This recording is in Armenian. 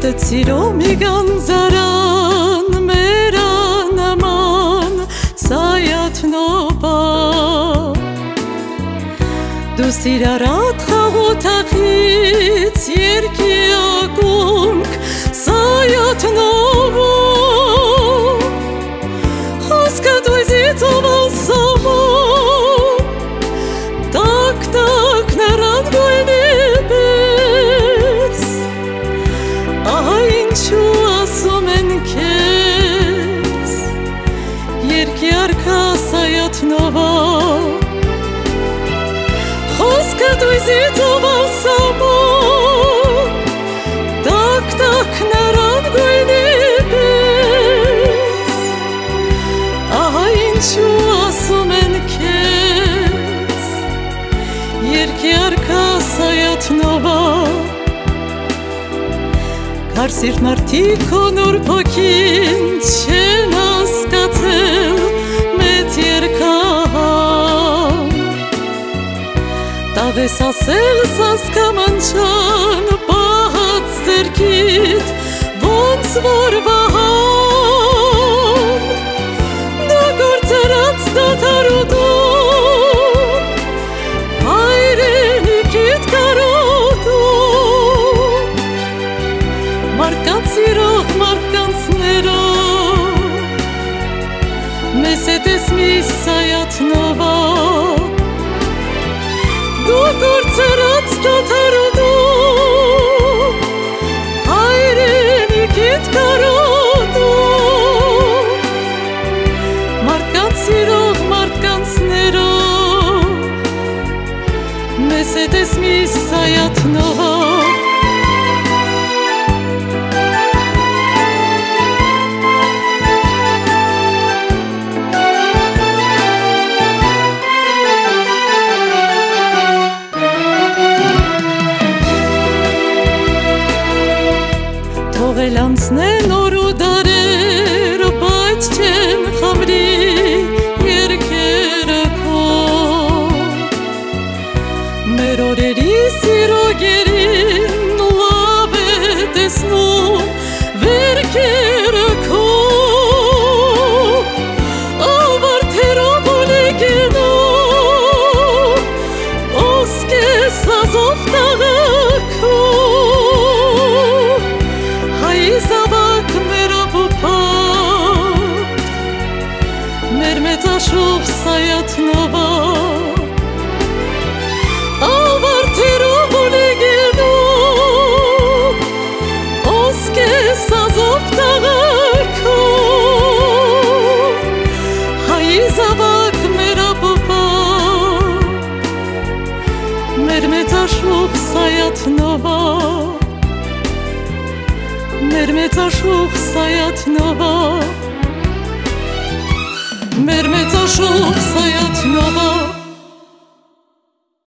Մետդ սիրո մի գանձարան մերանաման սայատնոբա Դու սիրարատ խաղոթախից երկի ակունք սայատնոբա Խոսքը դույզից ովասամա Տակ-տակ նարան գույնի պես Ահա ինչու ասում են քեզ Երկի արքա սայատնովա Խոսքը դույզից ովասամա Տակ-տակ նարան գույնի պես Ահա ինչու ասում են քեզ Երկի արքա սայատնովա Կար սիրտ մարդիկ քո նոր փոքին չեն հասկացել մեծ երկահան Տավես ասել սասկամանչան պահած ձերքիդ ոնց որ վահան Դու գործարած դատարուդում հայրենիքիդ կարոտում Մարդկանց սիրող մարդկանցներով Մեզ հետ ես մի սայատնովա Դու գործարած դատարուդում հայրենիքիդ կարոտում Մարդկանց սիրող մարդկանցներով Մեզ հետ ես մի սայատնովա Թողել անցնեն օր ու դարեր, բայց չեն խամրի երկերը քո Մեր օրերի սիրո գերին լավ է տեսնում վերքերը քո Ավարտերով ուլի գնում, ոսկես ազով տաղաքո Զավակ մեր ապոպակ, մեր մեծաշող սայատնովա Ավարտերով ուլի գնում, ոսկես ազով տաղաքո Հայի զավակ մեր ապոպակ, մեր մեծաշող սայատնովա Մեր մեծաշող սայատնովա Մեր մեծաշող սայատնովա